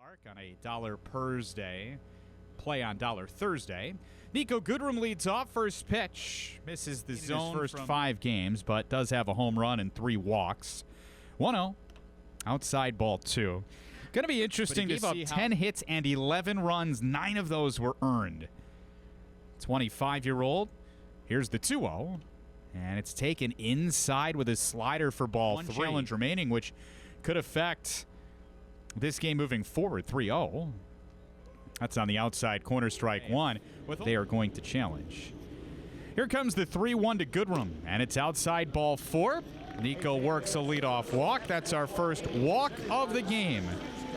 Park on a Dollar Pers Day, play on Dollar Thursday. Nico Goodrum leads off. First pitch. Misses the zone first 5 games, but does have a home run and 3 walks. 1-0. Outside ball 2. Going to be interesting to see 10 hits and 11 runs. 9 of those were earned. 25-year-old. Here's the 2-0. And it's taken inside with his slider for ball 3. 1 challenge remaining, which could affect this game moving forward. 3-0. That's on the outside corner, strike 1. They are going to challenge. Here comes the 3-1 to Goodrum, and it's outside ball 4. Nico works a leadoff walk. That's our first walk of the game.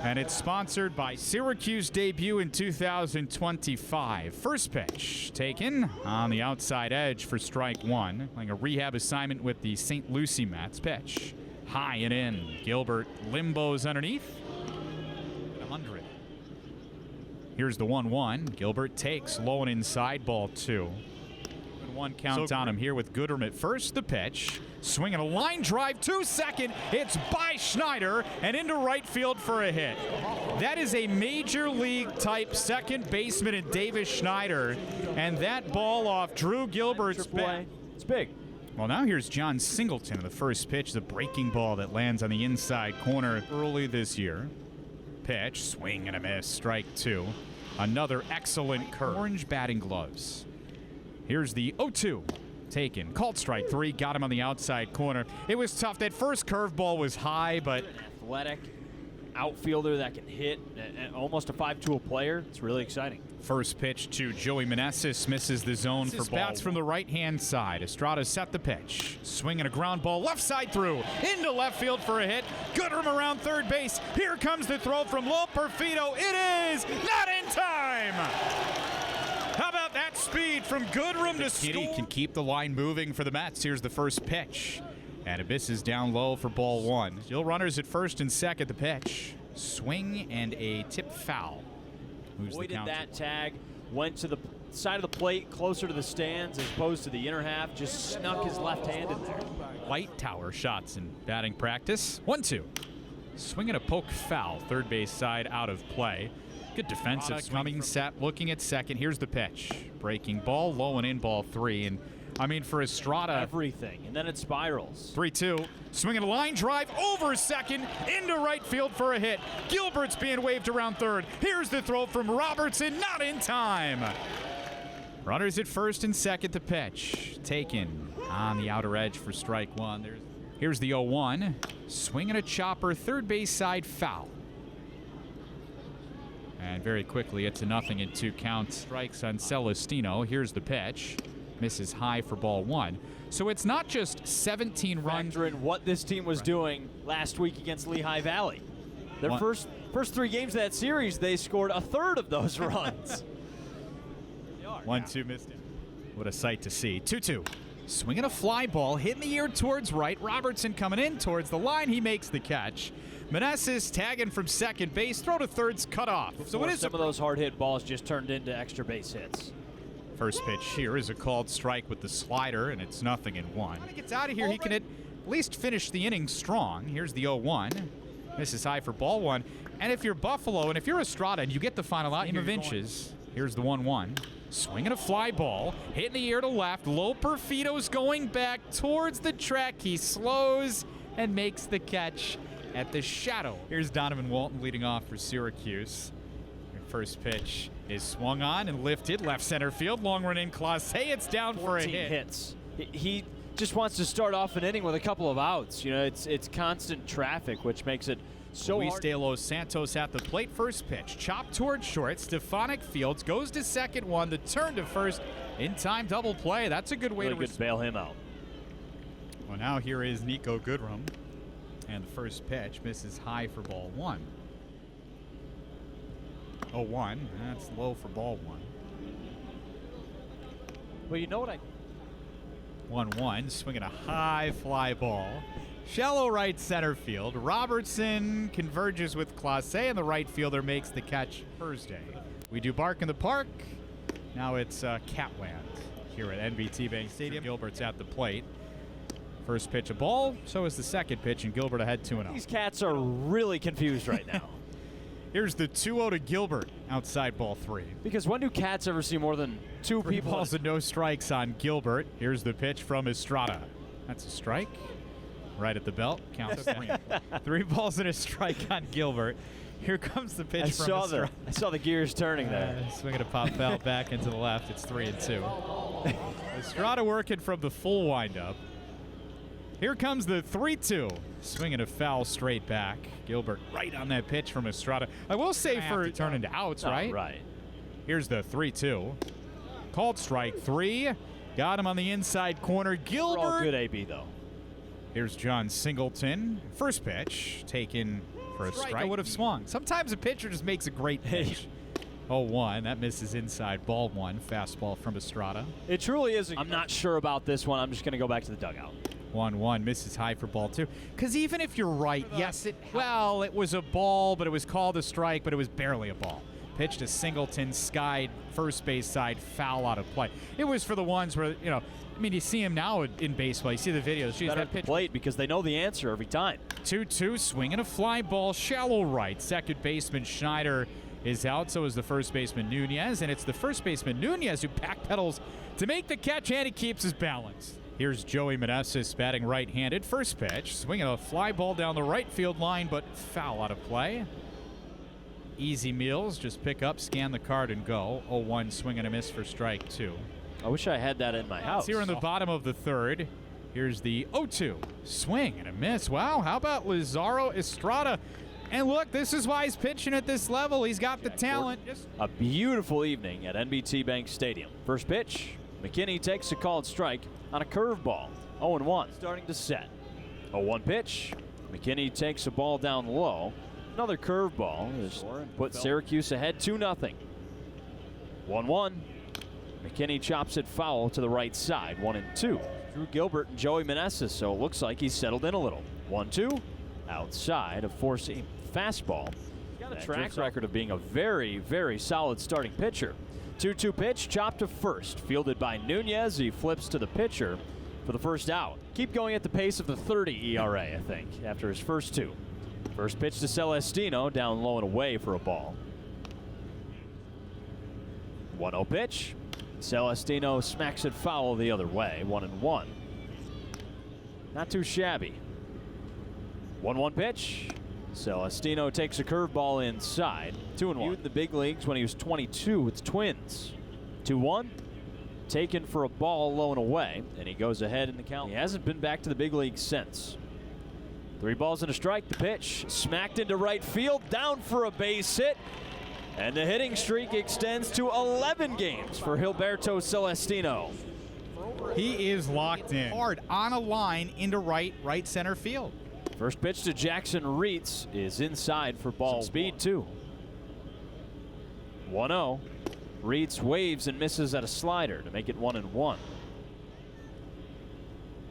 And it's sponsored by Syracuse debut in 2025. First pitch taken on the outside edge for strike 1. Like a rehab assignment with the St. Lucie Mets. Pitch high and in. Gilbert limbos underneath. 100. Here's the 1-1. Gilbert takes low and inside ball 2. 1 count on him here with Goodrum at first. The pitch. Swinging a line drive to second. It's by Schneider and into right field for a hit. That is a major league type second baseman in Davis Schneider. And that ball off Drew Gilbert's bat. It's big. Well, now here's John Singleton in the first pitch. The breaking ball that lands on the inside corner early this year. Pitch. Swing and a miss. Strike 2. Another excellent curve. Orange batting gloves. Here's the 0-2. Taken. Called strike 3. Got him on the outside corner. It was tough. That first curveball was high, but an athletic outfielder that can hit, almost a 5-tool player. It's really exciting. First pitch to Joey Meneses. Misses the zone for ball. Bats from the right-hand side. Estrada set the pitch. Swinging a ground ball left side through. Into left field for a hit. Goodrum around third base. Here comes the throw from Lo Perfido. It is not in time. How about that speed from Goodrum to score? Kitty can keep the line moving for the Mets. Here's the first pitch. And it misses down low for ball 1. Still runners at first and second. The pitch. Swing and a tip foul. Avoided that tag. Went to the side of the plate, closer to the stands as opposed to the inner half. Just snuck his left hand in there. Light tower shots in batting practice. 1-2. Swinging a poke foul. Third base side out of play. Good defensive swing. Set, looking at second. Here's the pitch. Breaking ball, low and in ball 3. And, I mean, for Estrada. Everything. And then it spirals. 3-2. Swinging a line drive over second. Into right field for a hit. Gilbert's being waved around third. Here's the throw from Robertson. Not in time. Runners at first and second. The pitch. Taken on the outer edge for strike 1. Here's the 0-1. Swinging a chopper. Third base side foul. And very quickly, it's a 0-2 count. Strikes on Celestino. Here's the pitch. Misses high for ball 1. So it's not just 17 runs. Factor in what this team was doing last week against Lehigh Valley. Their first 3 games of that series, they scored a third of those runs. 1-2 missed it. What a sight to see. 2-2. Swinging a fly ball, hitting the air towards right. Robertson coming in towards the line. He makes the catch. Meneses tagging from second base. Throw to third's cut off. So some of those hard hit balls just turned into extra base hits. First pitch here is a called strike with the slider, and it's 0-1. When he gets out of here, he can at least finish the inning strong. Here's the 0-1. Misses high for ball 1. And if you're Buffalo, and if you're Estrada, and you get the final out of inches, here's the 1-1. Swinging a fly ball, hitting the air to left. Lo Perfido's going back towards the track. He slows and makes the catch at the shadow. Here's Donovan Walton leading off for Syracuse. First pitch is swung on and lifted. Left center field. Long run in Clase. It's down for a hit. Hits. He just wants to start off an inning with a couple of outs. You know, it's constant traffic, which makes it so Luis hard. De Los Santos at the plate. First pitch. Chopped towards short. Stefanik Fields goes to second 1. The turn to first. In time double play. That's a good way to bail him out. Well, now here is Nico Goodrum. And the first pitch misses high for ball 1. 0-1. That's low for ball 1. Well, you know what 1-1. Swinging a high fly ball. Shallow right center field. Robertson converges with Clase, and the right fielder makes the catch Thursday. We do Bark in the Park. Now it's Catland here at NBT Bank Stadium. Gilbert's at the plate. First pitch a ball, so is the second pitch, and Gilbert ahead 2-0. These cats are really confused right now. Here's the 2-0 to Gilbert outside ball 3. Because when do cats ever see more than 2 Three people? balls and no strikes on Gilbert. Here's the pitch from Estrada. That's a strike. Right at the belt. Counts as 3. 3 balls and a strike on Gilbert. Here comes the pitch from Estrada. I saw the gears turning there. Swinging a pop foul back into the left. It's 3-2. Estrada working from the full windup. Here comes the 3-2. Swinging a foul straight back. Gilbert right on that pitch from Estrada. I will say for turn into outs, right? Right. Here's the 3-2. Called strike 3. Got him on the inside corner. Gilbert. All good AB, though. Here's John Singleton. First pitch taken for a strike. I would have swung. Sometimes a pitcher just makes a great pitch. 0-1. That misses inside. Ball 1. Fastball from Estrada. It truly is. I'm not sure about this one. I'm just going to go back to the dugout. 1-1. Misses high for ball 2. Because even if you're right, yes, it was a ball, but it was called a strike, but it was barely a ball. Pitch to Singleton, skied first base side, foul out of play. It was for the ones where, you know, I mean, you see him now in baseball. You see the videos. Jeez, that pitch plate because they know the answer every time. 2-2, swinging a fly ball, shallow right. Second baseman Schneider is out, so is the first baseman Nunez, and it's the first baseman Nunez who backpedals to make the catch, and he keeps his balance. Here's Joey Meneses batting right-handed. First pitch, swinging a fly ball down the right field line, but foul out of play. Easy meals, just pick up, scan the card, and go. 0-1, swing and a miss for strike 2. I wish I had that in my house. Here in the bottom of the third, here's the 0-2. Swing and a miss. Wow, how about Lazaro, Estrada? And look, this is why he's pitching at this level. He's got the talent. A beautiful evening at NBT Bank Stadium. First pitch, McKinney takes a called strike on a curveball. 0-1, starting to set. 0-1 pitch, McKinney takes a ball down low. Another curveball just put Syracuse ahead 2-0. 1-1. McKinney chops it foul to the right side. 1-2. Drew Gilbert and Joey Meneses, so it looks like he's settled in a little. 1-2. Outside, a four-seam fastball. He's got a track record of being a very, very solid starting pitcher. 2-2 pitch, chopped to first. Fielded by Nunez. He flips to the pitcher for the first out. Keep going at the pace of the 30 ERA, I think, after his first 2. First pitch to Celestino, down low and away for a ball. 1-0 pitch. Celestino smacks it foul the other way. 1-1. Not too shabby. 1-1 pitch. Celestino takes a curveball inside. 2-1. In the big leagues when he was 22 with the Twins. 2-1. Taken for a ball low and away, and he goes ahead in the count. He hasn't been back to the big leagues since. 3 balls and a strike. The pitch smacked into right field, down for a base hit, and the hitting streak extends to 11 games for Gilberto Celestino. He is locked in hard on a line into right center field. First pitch to Jackson Reitz is inside for ball. Speed 2. 1-0. Reitz waves and misses at a slider to make it 1-1.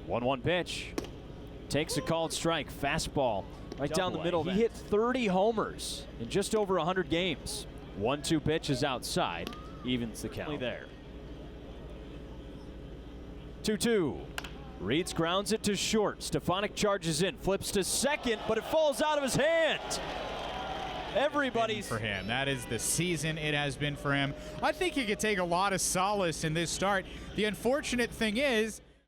1-1 pitch. Takes a called strike. Fastball right down the middle. He hit 30 homers in just over 100 games. 1-2 pitch is outside. Evens the count. There. 2-2. Reitz grounds it to short. Stefanik charges in. Flips to second, but it falls out of his hand. Everybody's for him. That is the season it has been for him. I think he could take a lot of solace in this start. The unfortunate thing is,